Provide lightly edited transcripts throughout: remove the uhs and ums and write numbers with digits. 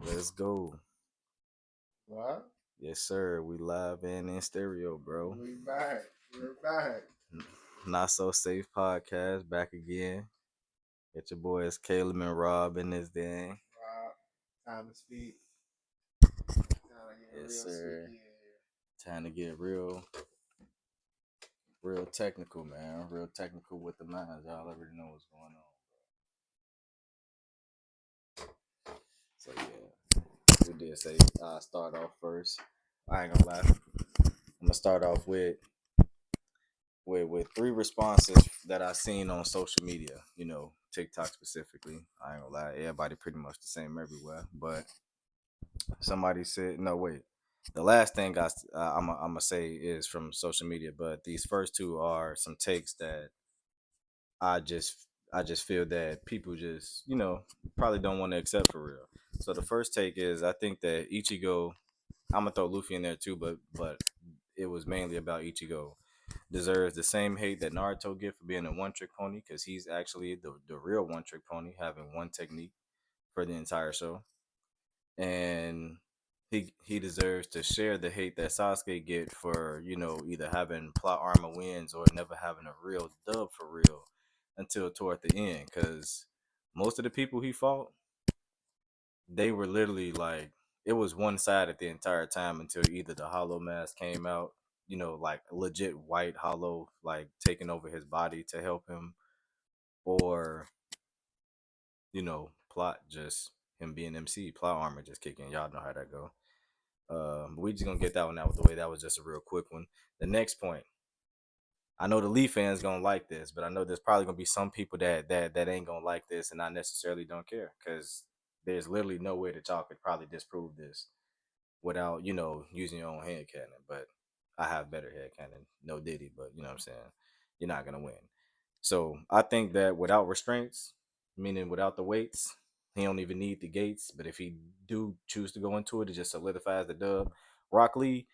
Let's go. What? Yes, sir. We live and in stereo, bro. We back. We're back. Not So Safe podcast back again. Get your boys Caleb and Rob in this thing. Time to speak. Time to get Yes, real sir. squeaky in here. Time to get real technical, man. Real technical with the minds. Y'all already know what's going on. So yeah, we did say start off first. I ain't gonna lie. I'm gonna start off with three responses that I seen on social media. TikTok specifically. I ain't gonna lie, everybody pretty much the same everywhere. But somebody said, no, wait. The last thing I'm gonna say is from social media, but these first two are some takes that I just I just feel that people just probably don't want to accept for real. So the first take is I think that Ichigo. I'm gonna throw Luffy in there too, but it was mainly about Ichigo deserves the same hate that Naruto get for being a one trick pony because he's actually the real one trick pony, having one technique for the entire show. And he deserves to share the hate that Sasuke get for, either having plot armor wins or never having a real dub for real until toward the end. Cause most of the people he fought, they were literally like it was one sided the entire time until either the hollow mask came out, like legit white hollow, like taking over his body to help him, or plot just him being MC, plot armor just kicking. Y'all know how that go. But we just gonna get that one out of the way. That was just a real quick one. The next point, I know the Lee fans gonna like this, but I know there's probably gonna be some people that ain't gonna like this, and I necessarily don't care because there's literally no way that y'all could probably disprove this without using your own head cannon. But I have better head cannon, no Diddy. But you know what I'm saying. You're not gonna win. So I think that without restraints, meaning without the weights, he don't even need the gates. But if he do choose to go into it, it just solidifies the dub. Rock Lee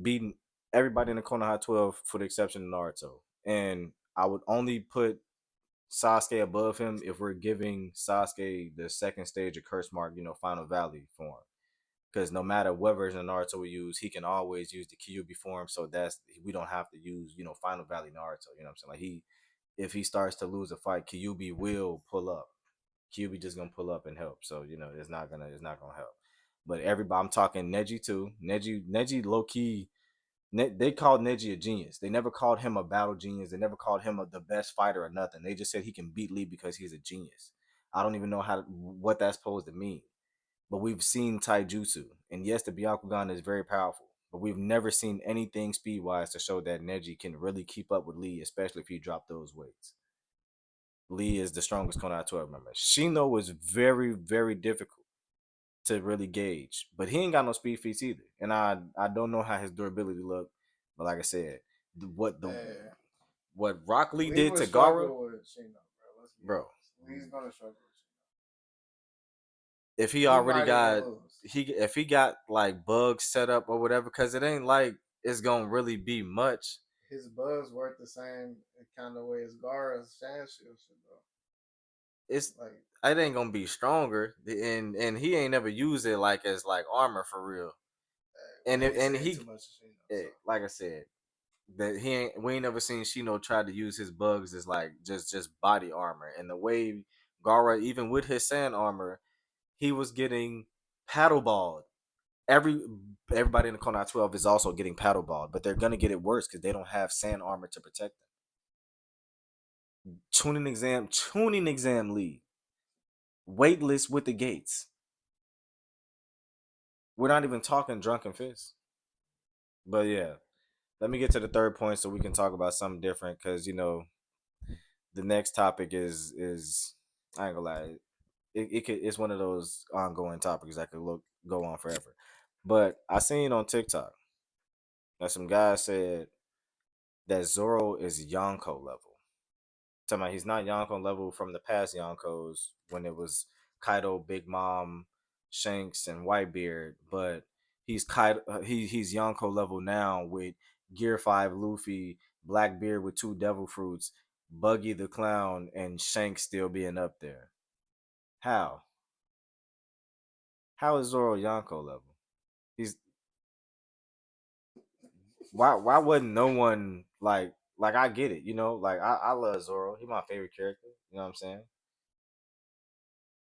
beating everybody in the Konoha 12 for the exception of Naruto. And I would only put Sasuke above him if we're giving Sasuke the second stage of Curse Mark, Final Valley form. Because no matter what version of Naruto we use, he can always use the Kyuubi form. So that's we don't have to use, Final Valley Naruto. You know what I'm saying? Like if he starts to lose a fight, Kyuubi will pull up. Kyuubi just gonna pull up and help. So it's not gonna help. But everybody, I'm talking Neji too. Neji low key. They called Neji a genius. They never called him a battle genius. They never called him the best fighter or nothing. They just said he can beat Lee because he's a genius. I don't even know what that's supposed to mean. But we've seen taijutsu, and yes, the Byakugan is very powerful. But we've never seen anything speed wise to show that Neji can really keep up with Lee, especially if he dropped those weights. Lee is the strongest Konoha 12 member. Shino was very, very difficult to really gauge, but he ain't got no speed feats either. And I don't know how his durability looked, but like I said, what the Yeah. what Rock Lee Lee did will to Gara, struggle with Shino, bro. Let's be bro. honest. Lee's gonna struggle with If he Shino. He already might even got lose. if he got like bugs set up or whatever, because it ain't like it's gonna really be much. His buzz work the same kind of way as Gara's Sand Shield should go. It's Like, it ain't gonna be stronger, and he ain't never used it like as like armor for real. And we ain't and seen he too much of Shino, so like I said, that we ain't never seen Shino try to use his bugs as like just body armor. And the way Gara, even with his sand armor, he was getting paddleballed. Everybody in the Kona 12 is also getting paddleballed, but they're gonna get it worse because they don't have sand armor to protect them. Tuning exam lead. Weightless with the gates. We're not even talking drunken fist. But yeah, let me get to the third point so we can talk about something different because the next topic is I ain't gonna lie, it's one of those ongoing topics that could go on forever. But I seen on TikTok that some guy said that Zoro is Yonko level. Talking about he's not Yonko level from the past Yonkos when it was Kaido, Big Mom, Shanks, and Whitebeard, but he's he's Yonko level now with Gear 5 Luffy, Blackbeard with two devil fruits, Buggy the Clown, and Shanks still being up there. How? How is Zoro Yonko level? He's why wouldn't no one like I get it, you know? Like I love Zoro. He's my favorite character. You know what I'm saying?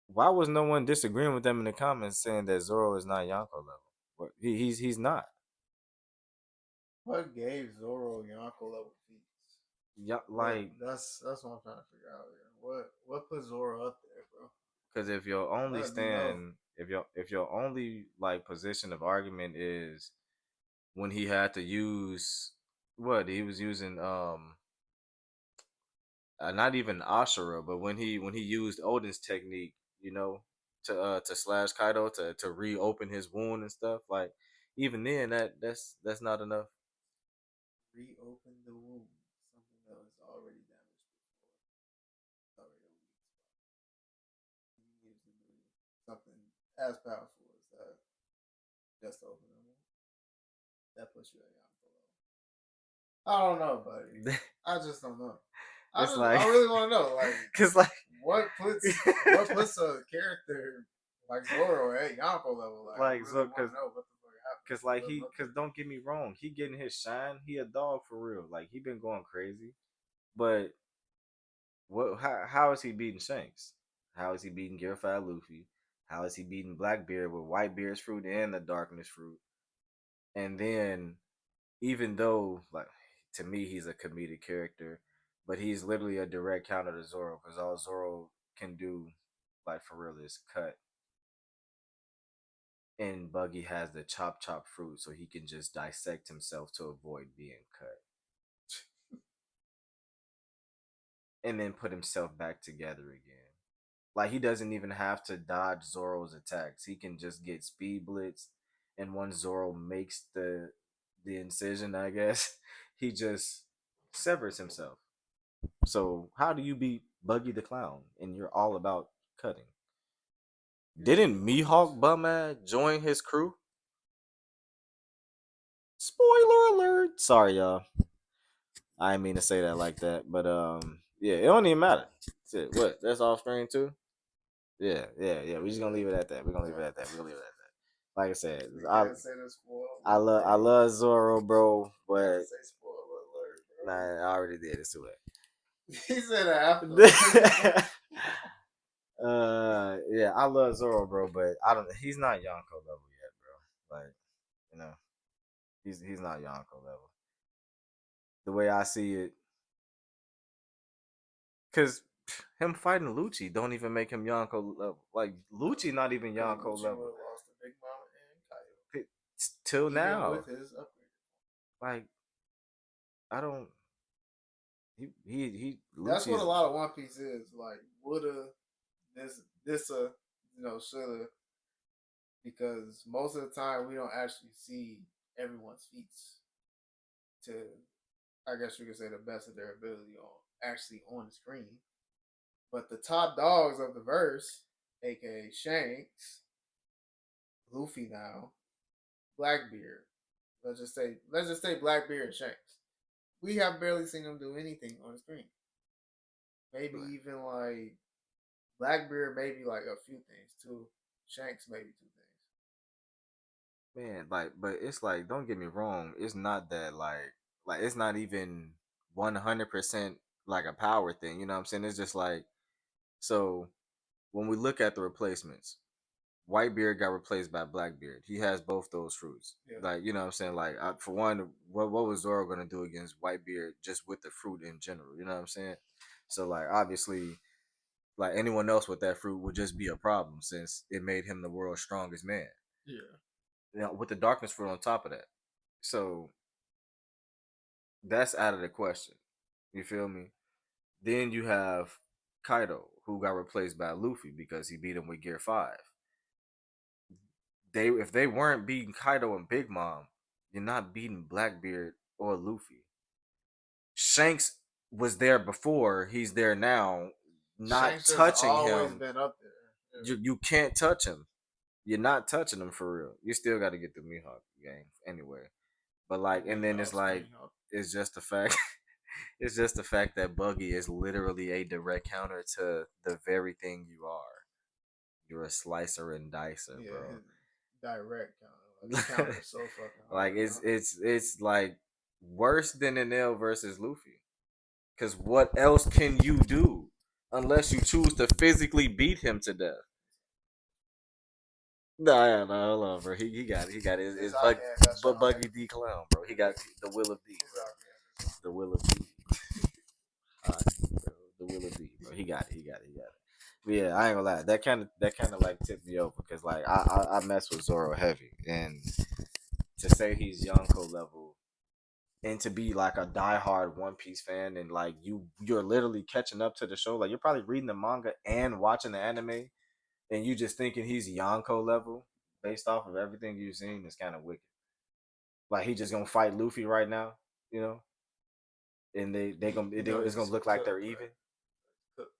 Why was no one disagreeing with them in the comments saying that Zoro is not Yonko level? What he's not. What gave Zoro Yonko level feats? Yeah, What like that's what I'm trying to figure out here. What put Zoro up there, bro? because if your only Let me know. stand, if your only like position of argument is when he had to use what he was using, not even Ashura, but when he used Odin's technique, you know, to slash Kaido to reopen his wound and stuff. Like even then, that's not enough. Reopen the wound. Something that was already damaged before. Already a weak spot. He needs to do something as powerful as that. Just to open the wound. That puts you at Yonko level. I don't know, buddy. I just don't know. It's like I really want to know, like, because like what puts a character like Zoro at Yonko level? Like, I like really so want to know what the fuck happened. cause like Put him up cause there. don't get me wrong, he getting his shine. He a dog for real. Like he been going crazy, but what? How is he beating Shanks? How is he beating Gear 5 Luffy? How is he beating Blackbeard with Whitebeard's fruit and the Darkness fruit? And then, even though, like, to me, he's a comedic character, but he's literally a direct counter to Zoro because all Zoro can do, like, for real, is cut. And Buggy has the chop chop fruit, so he can just dissect himself to avoid being cut. And then put himself back together again. Like he doesn't even have to dodge Zoro's attacks. He can just get speed blitz, and once Zoro makes the incision, I guess he just severs himself. So how do you beat Buggy the Clown? And you're all about cutting. Didn't Mihawk Bumad join his crew? Spoiler alert! Sorry, y'all. I didn't mean to say that like that, but yeah, it don't even matter. That's it. What? That's off screen too. Yeah, yeah, yeah. We're just gonna leave it at that. We're gonna leave it at that. We're gonna leave it at that. Like I said, We can't say the spoiler I alert. love Zoro, bro, We but gotta say spoiler alert, nah, bro. I already did. It's too He said it after. late. Yeah, I love Zoro, bro, but I don't. He's not Yonko level yet, bro. Like, you know, he's not Yonko level. The way I see it, because him fighting Lucci don't even make him Yonko level. Like Lucci, not even Because Yonko Lucci level would have lost to Big Mama and Kaido. till Even now. with his upgrade. Like I don't. He That's what a Lucci's lot of One Piece is. Like, woulda, this, shoulda. Because most of the time we don't actually see everyone's feats to, I guess you could say, the best of their ability on actually on the screen. But the top dogs of the verse, aka Shanks, Luffy now, Blackbeard. Let's just say Blackbeard and Shanks. We have barely seen them do anything on the screen. Maybe even like Blackbeard, maybe like a few things too. Shanks maybe two things. man. Like, but it's like, don't get me wrong. It's not that like it's not even 100% like a power thing. You know what I'm saying? It's just like so when we look at the replacements, Whitebeard got replaced by Blackbeard. He has both those fruits. Yeah, Like, you know what I'm saying? Like, for one, what was Zoro gonna do against Whitebeard just with the fruit in general? You know what I'm saying? So like, obviously, like anyone else with that fruit would just be a problem since it made him the world's strongest man. yeah. You know, with the darkness fruit on top of that. So that's out of the question. You feel me? Then you have Kaido, who got replaced by Luffy because he beat him with Gear 5. They if they weren't beating Kaido and Big Mom, you're not beating Blackbeard or Luffy. Shanks was there before, he's there now. Not Shanks has touching always him, been up there. you can't touch him. You're not touching him for real. You still got to get the Mihawk game anyway. But like, Yeah. and then it's Mihawk's like, Mihawk. it's just the fact, it's just the fact that Buggy is literally a direct counter to the very thing you are. You're a slicer and dicer, Yeah, bro. his direct counter. Like the counter is so fucking Like hard, bro. it's like worse than an L versus Luffy. Cause what else can you do unless you choose to physically beat him to death? No, hold on, bro. He got it. He got it. It's It's out there. That's but all right. Buggy D Clown, bro. He got the will of D, It's bro. out there. The will of D. Bro. The will of D, bro. He got it. He got it. He got it. But yeah, I ain't gonna lie. That kind of like tipped me over because like I mess with Zoro heavy, and to say he's Yonko level and to be like a diehard One Piece fan and like you're literally catching up to the show. Like you're probably reading the manga and watching the anime, and you just thinking he's Yonko level based off of everything you've seen is kind of wicked. Like he just gonna fight Luffy right now, you know, and it's gonna He's look like cooked, they're bro. even. Cooked.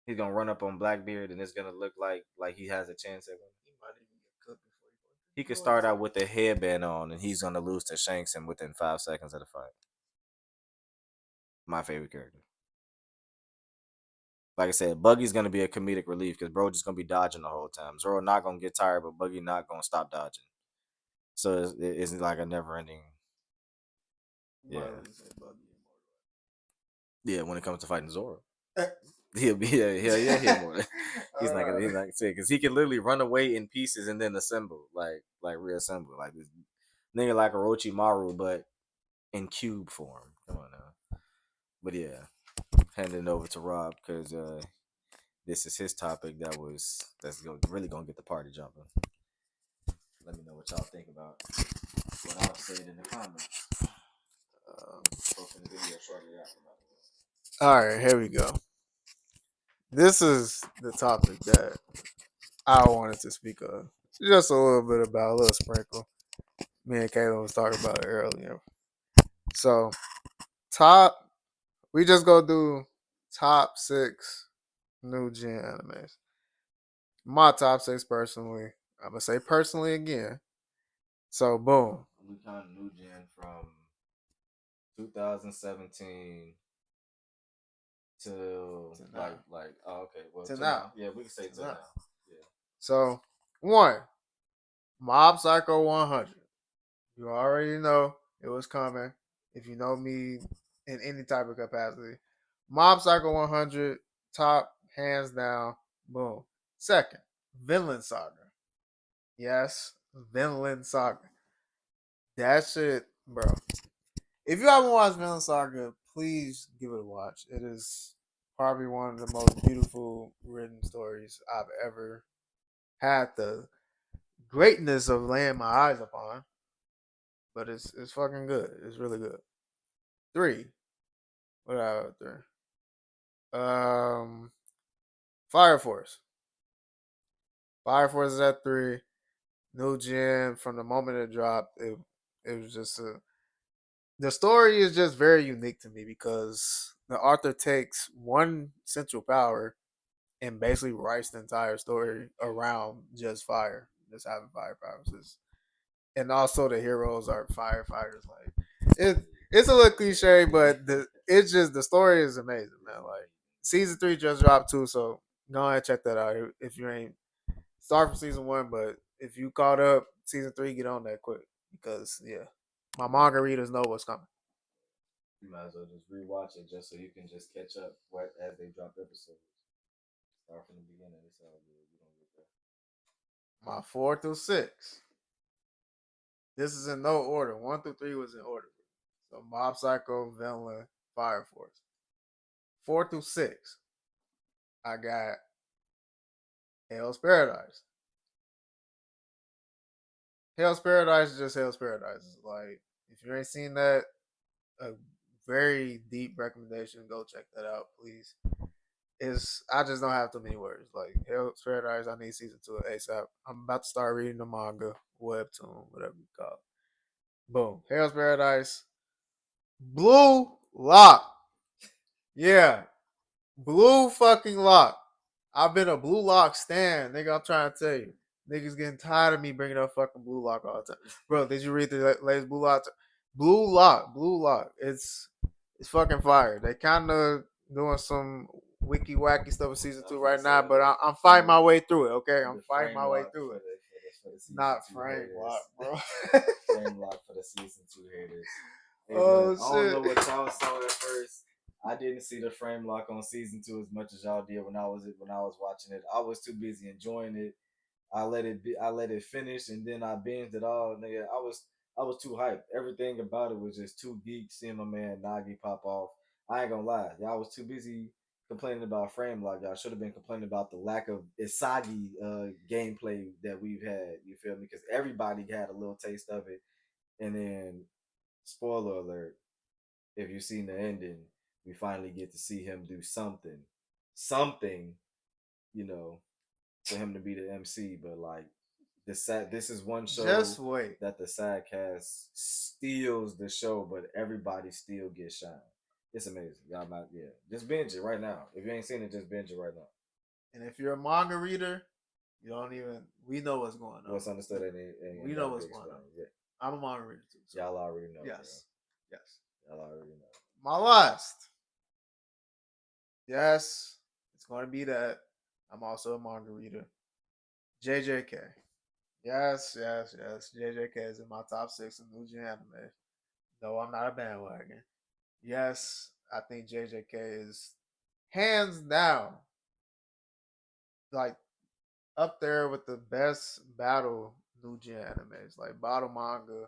He's gonna run up on Blackbeard, and it's gonna look like he has a chance at winning. He might even get cooked before He he could go. start out with a headband on, and he's gonna lose to Shanks and within 5 seconds of the fight. My favorite character. Like I said, Buggy's gonna be a comedic relief because bro just gonna be dodging the whole time. Zoro not gonna get tired, but Buggy not gonna stop dodging. So it's like a never ending. You might Yeah, even say Buggy yeah. When it comes to fighting Zoro, immortal. he'll be yeah he'll more. He's uh, not gonna say because he can literally run away in pieces and then assemble like reassemble like this nigga like Orochimaru but in cube form. Come on now. But yeah, handing it over to Rob because this is his topic really gonna get the party jumping. Let me know what y'all think about what I've said in the comments. Posting the video shortly after. all right, here we go. This is the topic that I wanted to speak of. Just a little bit about, a little sprinkle. Me and Kayla was talking about it earlier. So, top, we just go do top 6 new gen animes. My top 6 personally. I'm gonna say personally again. So, boom. We count new gen from 2017 till To now. okay, well To to now. now. Yeah, we can say To till now. now. Yeah. So, 1, Mob Psycho 100. You already know it was coming. If you know me in any type of capacity, Mob Psycho 100, top, hands down, boom. Second, Vinland Saga. Yes, Vinland Saga. That shit, bro. If you haven't watched Vinland Saga, please give it a watch. It is probably one of the most beautiful written stories I've ever had the greatness of laying my eyes upon. But it's fucking good. It's really good. 3. What out there? Fire Force. Fire Force is at 3. New Gen from the moment it dropped, it was just the story is just very unique to me because the author takes one central power and basically writes the entire story around just fire, just having fire powers. And also the heroes are firefighters. Like it, it's a little cliche, but it's just the story is amazing, man. Like season 3 just dropped too, so go ahead and check that out if you ain't start from season 1. But if you caught up season 3, get on that quick because yeah, my manga readers know what's coming. You might as well just rewatch it just so you can just catch up what as they drop episodes. Start from the beginning. It's all good. You don't get there. My 4 through 6. This is in no order. 1 through 3 was in order. So Mob Psycho, Villain, Fire Force. 4 through 6. I got Hell's Paradise. Hell's Paradise is just Hell's Paradise. It's like if you ain't seen that, a very deep recommendation. Go check that out, please. Is I just don't have too many words. Like Hell's Paradise, I need season 2 of ASAP. I'm about to start reading the manga, webtoon, whatever you call it. Boom. Hell's Paradise. Blue Lock. Yeah. Blue fucking Lock. I've been a Blue Lock stan, nigga. I'm trying to tell you. Niggas getting tired of me bringing up fucking Blue Lock all the time. Bro, did you read the latest Blue Lock? Blue Lock. It's fucking fire. They kind of doing some wiki wacky stuff with season I was two gonna right say now, but I'm fighting frame my way through it. Okay, I'm the fighting frame my way lock through for it. the season Not two frame lock, haters. bro. Frame lock for the season two haters. Hey, look, Oh I don't shit. know what y'all saw at first. I didn't see the frame lock on season two as much as y'all did when I was watching it. I was too busy enjoying it. I let it finish, and then I binged it all. Nigga, I was too hyped. Everything about it was just too geek. Seeing my man Nagi pop off. I ain't gonna lie, y'all was too busy complaining about frame lock. Y'all should have been complaining about the lack of Isagi gameplay that we've had. You feel me? Because everybody had a little taste of it, and then spoiler alert: if you've seen the ending, we finally get to see him do something, you know, for him to be the MC. But like this is one Just show wait. that the side cast steals the show, but everybody still gets shine. It's amazing. Y'all not yeah. Just binge it right now. If you ain't seen it, just binge it right now. And if you're a manga reader, you don't even. We know what's going on. What's understood ain't We know gotta be what's going on. explained. Yeah. I'm a manga reader too. So Y'all already know, yes, yes. bro. Y'all already know. My last. Yes, it's going to be that. I'm also a manga reader. JJK. Yes, yes, yes. JJK is in my top six of new gen anime. No, I'm not a bandwagon. Yes, I think JJK is hands down like up there with the best battle new gen animes, like battle manga,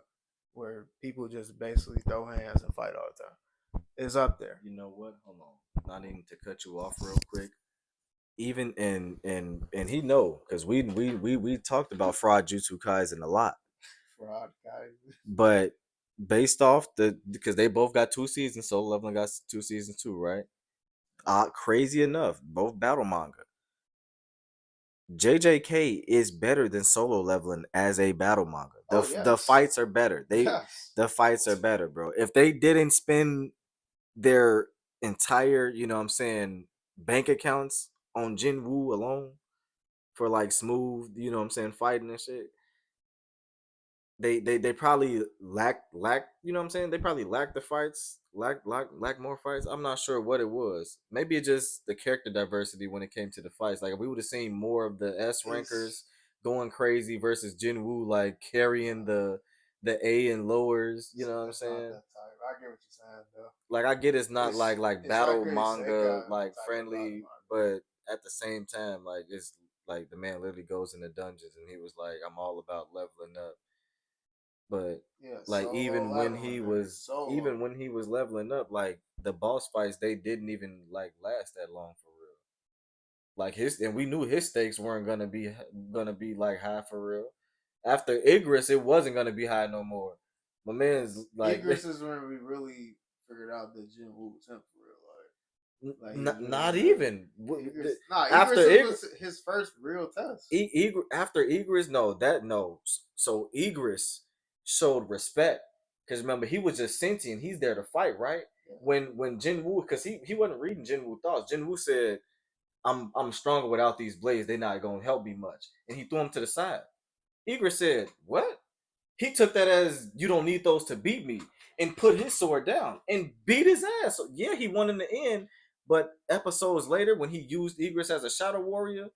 where people just basically throw hands and fight all the time. Is up there. You know what? Hold on. Not even to cut you off real quick. Even and he know because we talked about fraud Jutsu Kaisen a lot, Fraud guys. but based off the because they both got 2 seasons, Solo Leveling got 2 seasons too, right? Crazy enough, both battle manga. JJK is better than Solo Leveling as a battle manga. Oh The yes, fights are better. yes. The fights are better, bro. If they didn't spend their entire, you know what I'm saying, bank accounts on Jin Woo alone for like smooth, you know what I'm saying, fighting and shit, they probably lack you know what I'm saying, they probably lack the fights, lack more fights. I'm not sure what it was. Maybe it just the character diversity when it came to the fights. Like if we would have seen more of the S rankers It's going crazy versus Jin Woo like carrying the A and lowers, you know what I'm it's not saying? that type. I get what you're saying though. Like I get it's not like It's like battle a manga Isekai like type of battle friendly, but at the same time, like it's like the man literally goes in the dungeons and he was like, I'm all about leveling up. But Yeah, like solo leveling, nigga. even Solo. when he was leveling up, like the boss fights, they didn't even like last that long for real. Like his and we knew his stakes weren't gonna be like high for real. After Igris, it wasn't gonna be high no more. My man's like Igris is when we really figured out that Jin Woo was him for real. Like he was really not good. even Igris, nah, after Igris was his first real test. After Egris, no, that no. So Egris showed respect because remember he was just sentient. He's there to fight, right? Yeah. When Jin Woo, because he wasn't reading Jin Woo thoughts. Jin Woo said, I'm stronger without these blades. They're not gonna help me much," and he threw him to the side. Egris said, "What?" He took that as you don't need those to beat me, and put his sword down and beat his ass. So yeah, he won in the end. But episodes later, when he used Egris as a shadow warrior,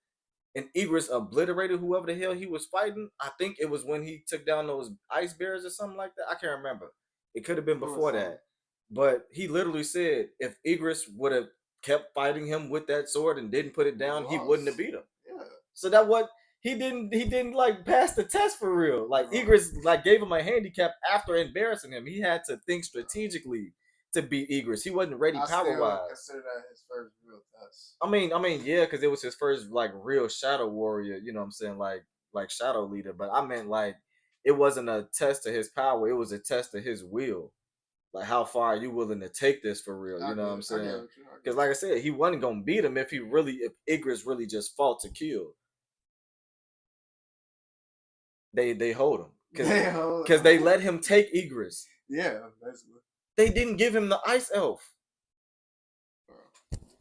and Igris obliterated whoever the hell he was fighting. I think it was when he took down those ice bears or something like that. I can't remember. It could have been It was before that. But he literally said if Igris would have kept fighting him with that sword and didn't put it down, he wouldn't have beat him. Yeah. So that what he didn't like pass the test for real. Like Igris like gave him a handicap after embarrassing him. He had to think strategically to beat Igris. He wasn't ready I power still wise. consider that his first real test. Yeah, because it was his first like real shadow warrior. You know what I'm saying, like shadow leader. But I meant like it wasn't a test to his power. It was a test to his will. Like how far are you willing to take this for real? You know what I'm I get saying? what you. Because like I said, he wasn't gonna beat him if Igris really just fought to kill. They hold him because they let him take Igris. Yeah, basically. They didn't give him the ice elf.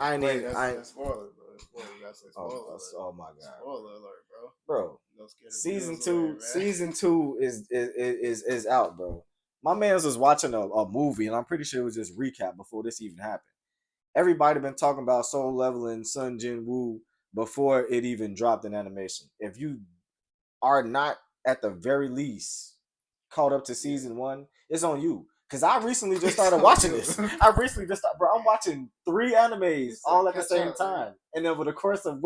I Wait, need I that's spoiler, bro. Spoiler. You gotta say spoiler alert. oh my god, Spoiler alert, bro. bro. Don't scare the viewers away, man. Season two is out, bro. My man's was watching a movie, and I'm pretty sure it was just recap before this even happened. everybody been talking about Soul Leveling Sun Jin Woo before it even dropped in animation. If you are not at the very least caught up to season one, it's on you. Cause I recently just started watching this. I recently just started, bro. I'm watching 3 animes all at the same time, and over the course of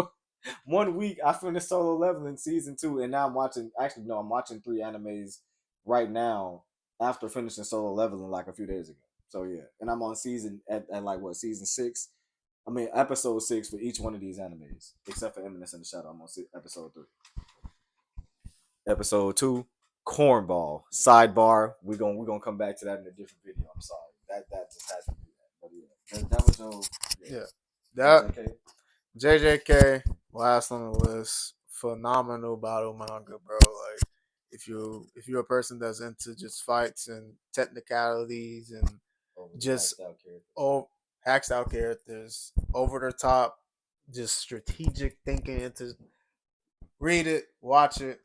1 week, I finished Solo Leveling season 2, and now I'm watching. Actually, no, I'm watching 3 animes right now after finishing Solo Leveling like a few days ago. So yeah, and I'm on season at like what season 6. I mean episode 6 for each one of these animes, except for Eminence in the Shadow. I'm on episode 3. Episode 2, cornball. Sidebar. We're gonna come back to that in a different video. I'm sorry. That just has to be that. But yeah, that was your Yeah, that JJK. JJK last on the list. Phenomenal battle manga, bro. Like if you're a person that's into just fights and technicalities and Over the just hacked out character. hacks out characters, over the top, just strategic thinking into read it, watch it.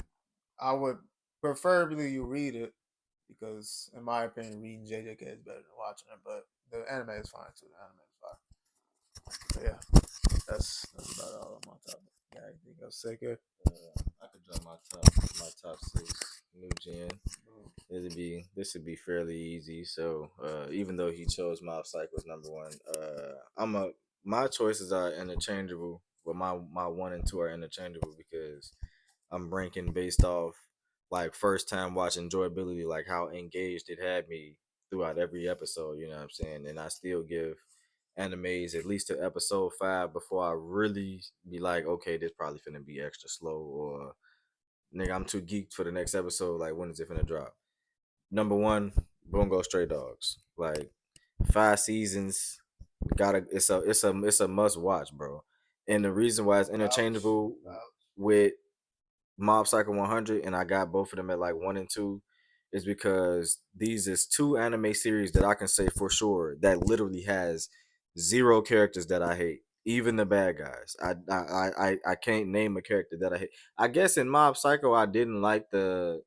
I would preferably you read it because, in my opinion, reading JJK is better than watching it. But the anime is fine too. The anime is fine. But yeah, that's about all on my topic. Yeah, anything else, Seeker? I could drop my top 6 new gen. This would be fairly easy. So even though he chose Mob Psycho as number one, my choices are interchangeable. But my 1 and 2 are interchangeable because I'm ranking based off like first time watch enjoyability, like how engaged it had me throughout every episode. You know what I'm saying? And I still give animes at least to episode 5 before I really be like, okay, this probably finna be extra slow, or nigga, I'm too geeked for the next episode. Like, when is it finna drop? Number one, Bungo Stray Dogs. Like 5 seasons, gotta it's a must watch, bro. And the reason why it's interchangeable with Mob Psycho 100, and I got both of them at like 1 and 2, is because these is 2 anime series that I can say for sure that literally has zero characters that I hate, even the bad guys. I can't name a character that I hate. I guess in Mob Psycho I didn't like in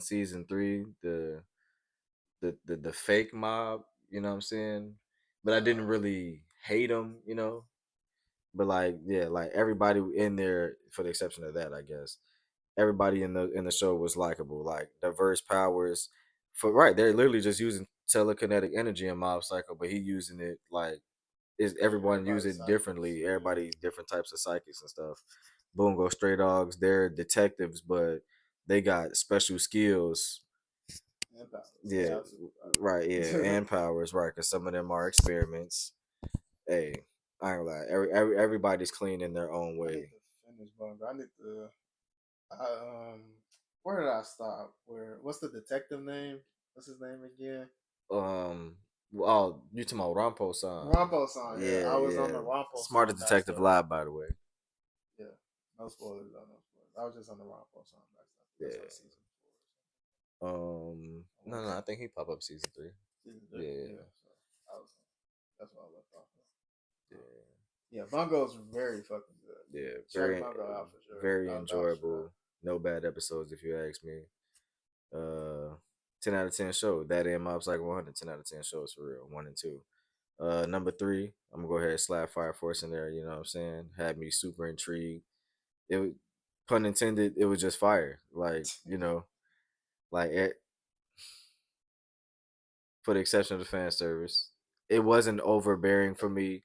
season 3 the fake mob. You know what I'm saying? But I didn't really hate them. But like yeah, like everybody in there, for the exception of that, I guess everybody in the show was likable, like diverse powers. For right, they're literally just using telekinetic energy in Mob Psycho, but he using it like is everyone use it differently. Everybody different types of psychics and stuff. Boom, go Stray Dogs. They're detectives, but they got special skills. Yeah, right. Yeah, and powers. Right, because some of them are experiments. Hey, I ain't gonna lie. Everybody's clean in their own I need way. to finish Bungo. I need to. Where did I stop? What's the detective name? What's his name again? You talking about Rampo son? Rampo song. Yeah, Yeah, I was on yeah. the Rampo song Smartest Detective backstory. Live, by the way. Yeah, no spoilers. No spoilers. I was just on the Rampo song backstory. That's Yeah. what season 4 or something. No, I think he pop up season 3. Season 3. Yeah, Yeah. So I was. That's what I left off of. yeah, Yeah, Bungo's very fucking good. yeah. Check Bungo out for sure. Very Vouch for that. enjoyable. No bad episodes, if you ask me. 10 out of 10 show. That and Mob Psycho 100. 10 out of 10 shows for real. 1 and 2. Number 3, I'm gonna go ahead and slap Fire Force in there. You know what I'm saying? Had me super intrigued. It was, pun intended. It was just fire. Like like for the exception of the fan service, it wasn't overbearing for me.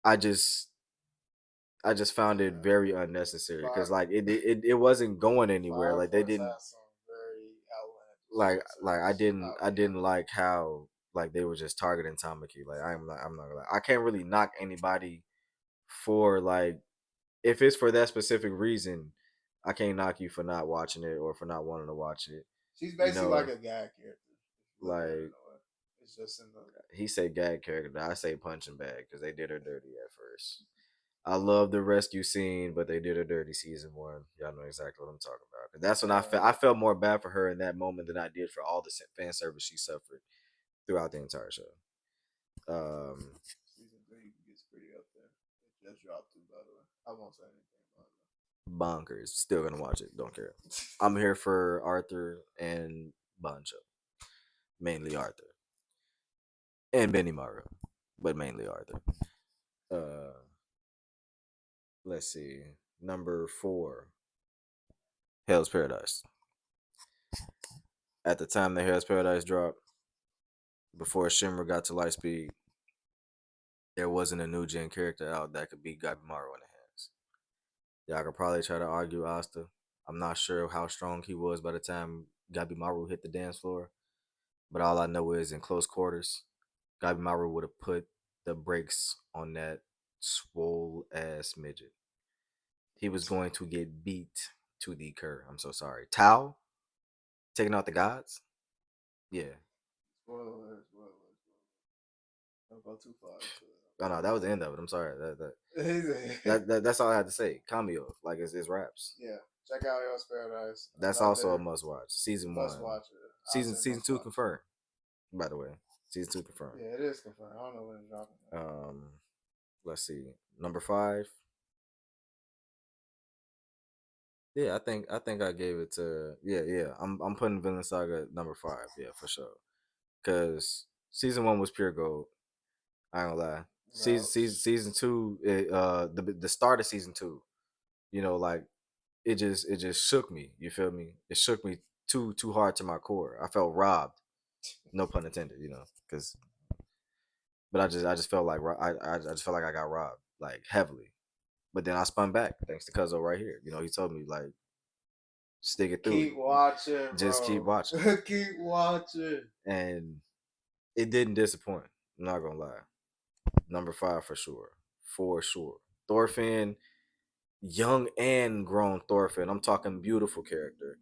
I just I just found it very unnecessary because Fire, like it wasn't going anywhere. Fire Like they Force didn't has some very outlandish like I service didn't out I here. didn't like how like they were just targeting Tamaki. Like I'm not gonna lie. I can't really knock anybody for like if it's for that specific reason. I can't knock you for not watching it or for not wanting to watch it. She's You basically like know, a gag character. If you look at it in like a way. It's just in the he said gag character. I say punching bag because they did her dirty at first. I love the rescue scene, but they did her dirty season 1. Y'all know exactly what I'm talking about. 'Cause that's when I felt more bad for her in that moment than I did for all the fan service she suffered throughout the entire show. Um, season 3 gets pretty up there. It just dropped too, by the way. I won't say anything about Bonkers. Still gonna watch it. Don't care. I'm here for Arthur and Bancho, mainly Arthur and Benny Maru. but mainly Arthur. Uh, let's see. Number 4, Hell's Paradise. At the time that Hell's Paradise dropped, before Shimmer got to Lightspeed, there wasn't a new gen character out that could beat Gabimaru in the hands. Y'all could probably try to argue Asta. I'm not sure how strong he was by the time Gabimaru hit the dance floor, but all I know is in close quarters, Gabimaru would have put the brakes on that swole ass midget. He was going to get beat to the cur. I'm so sorry. Tao taking out the gods. Yeah. Spoiler alert, spoiler alert, spoiler alert. Don't go too far into it. Oh no, that was the end of it. I'm sorry. Don't go That's all I had to say. Cameo, like it's raps. yeah, check out Hell's Paradise. That's Out also a there, must watch. Season must 1, watch it. I say season must 2 watch. confirmed. By the way, season 2 confirmed. Yeah, it is confirmed. I don't know when it's dropping. Um, let's see. Number 5. Yeah, I think I gave it to yeah. I'm putting Villain Saga at number 5. Yeah, for sure. Cause season 1 was pure gold. I ain't gonna lie. Bro, Season 2, the start of season 2. Like it just shook me. You feel me? It shook me too hard to my core. I felt robbed. No pun intended. Because but I just felt like I just felt like I got robbed like heavily. But then I spun back thanks to Cuzzo right here. He told me like stick it through. keep watching, Just keep bro. watching, Keep watching. and it didn't disappoint. I'm not gonna lie. Number 5 for sure. Thorfinn, young and grown Thorfinn. I'm talking beautiful character.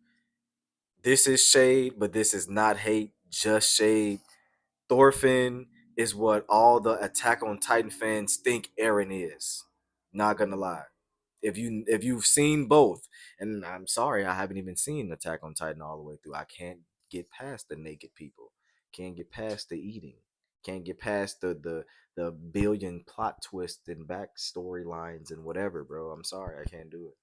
This is shade, but this is not hate. Just shade. Thorfinn is what all the Attack on Titan fans think Eren is. Not gonna lie. If you've seen both, and I'm sorry, I haven't even seen Attack on Titan all the way through. I can't get past the naked people. Can't get past the eating. Can't get past the billion plot twists and backstory lines and whatever, bro. I'm sorry, I can't do it.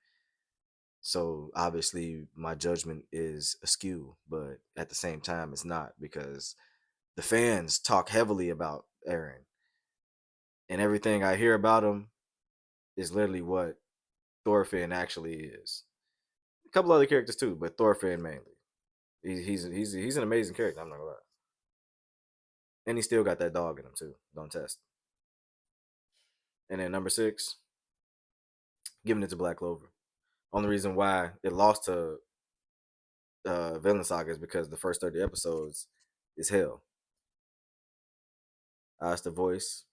So obviously my judgment is askew, but at the same time it's not because the fans talk heavily about Aaron, and everything I hear about him is literally what Thorfinn actually is. A couple other characters too, but Thorfinn mainly. He's an amazing character. I'm not gonna lie, and he still got that dog in him too. Don't test. And then number 6, giving it to Black Clover. Only reason why it lost to Villain Saga is because the first 30 episodes is hell. That's the voice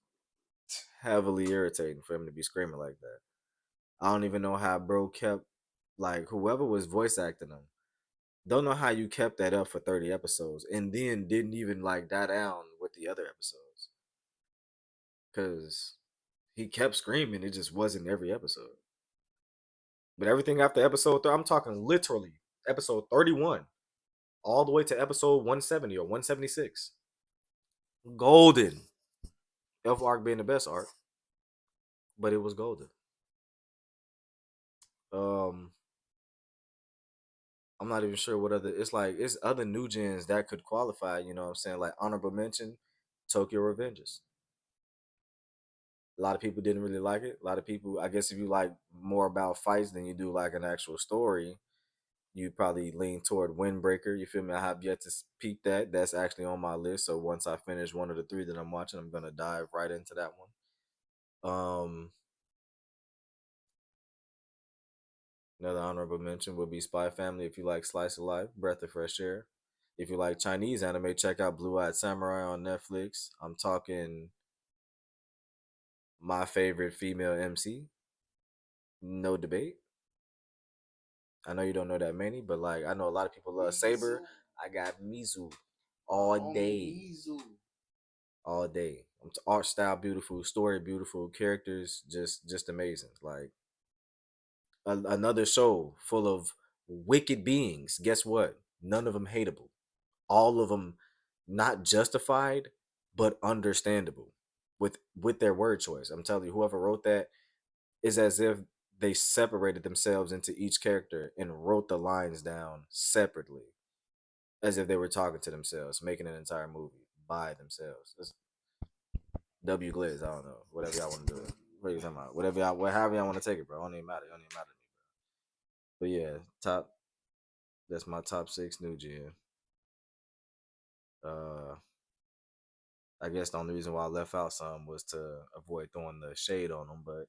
heavily irritating for him to be screaming like that. I don't even know how bro kept like whoever was voice acting him. Don't know how you kept that up for 30 episodes and then didn't even like die down with the other episodes. Cause he kept screaming, it just wasn't every episode. But everything after episode 3, I'm talking literally episode 31 all the way to episode 170 or 176. Golden. Elf arc being the best arc, but it was golden. Um I'm not even sure what other it's other new gens that could qualify, you know what I'm saying? Like honorable mention, Tokyo Revengers. A lot of people didn't really like it. A lot of people, I guess if you like more about fights than you do like an actual story, you probably lean toward Windbreaker. You feel me? I have yet to peep that. That's actually on my list. So once I finish one of the 3 that I'm watching, I'm gonna dive right into that one. Another honorable mention would be Spy Family if you like slice of life, breath of fresh air. If you like Chinese anime, check out Blue Eyed Samurai on Netflix. I'm talking my favorite female MC, no debate. I know you don't know that many, but like I know a lot of people love Saber. Mizu. I got Mizu My all homie day, Mizu. all day. Art style beautiful, story beautiful, characters just amazing. Like another show full of wicked beings. Guess what? None of them hateable. All of them not justified, but understandable with their word choice. I'm telling you, whoever wrote that is as if they separated themselves into each character and wrote the lines down separately, as if they were talking to themselves, making an entire movie by themselves. W Gliz. I don't know. Whatever y'all want to do. What are you talking about? Whatever y'all, however y'all want to take it, bro. It don't even matter. It don't even matter to me, bro. But yeah, top. That's my top six new gen. Uh, I guess the only reason why I left out some was to avoid throwing the shade on them. But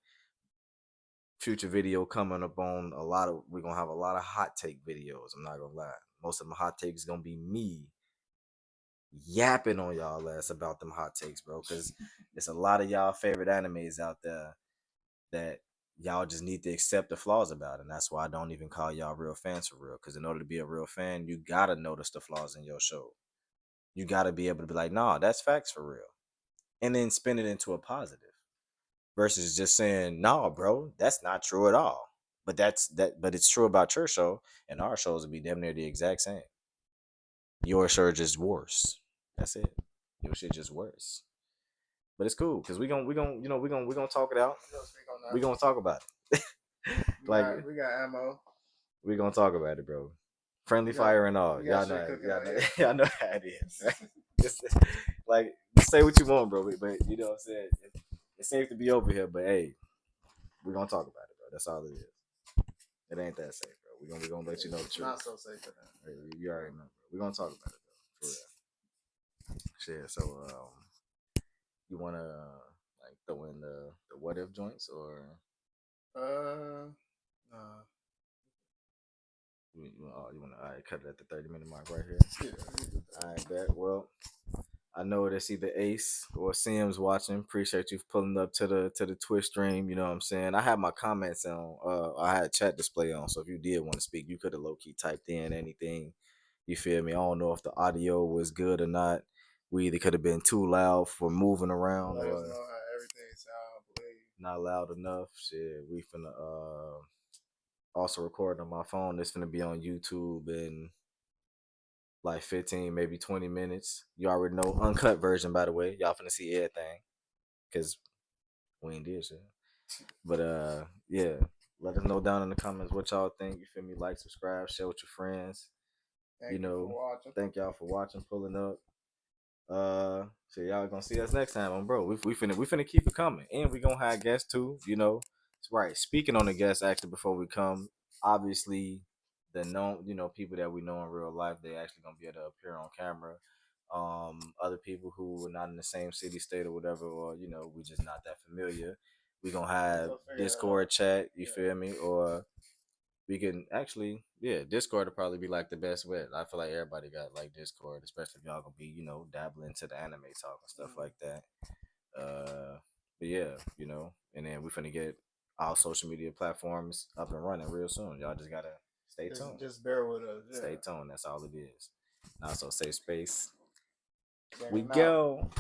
future video coming up on a lot of. We're gonna have a lot of hot take videos. I'm not gonna lie. Most of my hot takes gonna be me yapping on y'all ass about them hot takes, bro. Because it's a lot of y'all favorite animes out there that y'all just need to accept the flaws about it. And that's why I don't even call y'all real fans for real. Because in order to be a real fan, you gotta notice the flaws in your show. You gotta be able to be like, nah, that's facts for real. And then spin it into a positive. Versus just saying, nah, bro, that's not true at all. But but it's true about your show, and our shows will be damn near the exact same. Your show just worse. That's it. Your shit just worse. But it's cool because we gonna talk it out. We gonna talk about it. Like We got ammo. we gonna talk about it, bro. Friendly We got fire and all. we got Y'all know, shit cooking y'all out know, here. y'all know how it is. Right? Just, like, say what you want, bro. But you know what I'm saying. It's safe to be over here, but hey, we gonna talk about it, bro. That's all it is. It ain't that safe, bro. We gonna let you know the truth. Not so safe for that. Hey, you already know, bro. We gonna talk about it, though, for real. Shit. So, you wanna like throw in the what if joints or Uh, you wanna all right, cut it at the 30-minute mark right here. yeah. All right, bet. Well, I know that's either Ace or Sims watching. Appreciate you pulling up to the Twitch stream. You know what I'm saying? I had my comments on. I had chat display on, so if you did want to speak, you could have low key typed in anything. You feel me? I don't know if the audio was good or not. We either could have been too loud for moving around Let us or know how everything sound, please. not loud enough. Shit, we finna also record on my phone. This finna be on YouTube in like 15, maybe 20 minutes. You already know uncut version, by the way. Y'all finna see everything because we ain't did shit. But yeah, let us know down in the comments what y'all think. You feel me? Like, subscribe, share with your friends. You Thank you for know, watching. thank y'all for watching, pulling up. So y'all gonna see us next time on bro. We finna keep it coming, and we gonna have guests too. You know, it's right. Speaking on the guests, actually, before we come, obviously, the known people that we know in real life, they actually gonna be able to appear on camera. Other people who are not in the same city, state, or whatever, or we just not that familiar. We gonna have Discord chat. You feel me? Or we can actually, yeah, Discord would probably be like the best way. I feel like everybody got like Discord, especially if y'all gonna be, dabbling into the anime talk and stuff like that. But yeah, and then we finna get our social media platforms up and running real soon. Y'all just gotta stay tuned. Just bear with us. Yeah. Stay tuned. That's all it is. And also, safe space. Check We 'em out. go.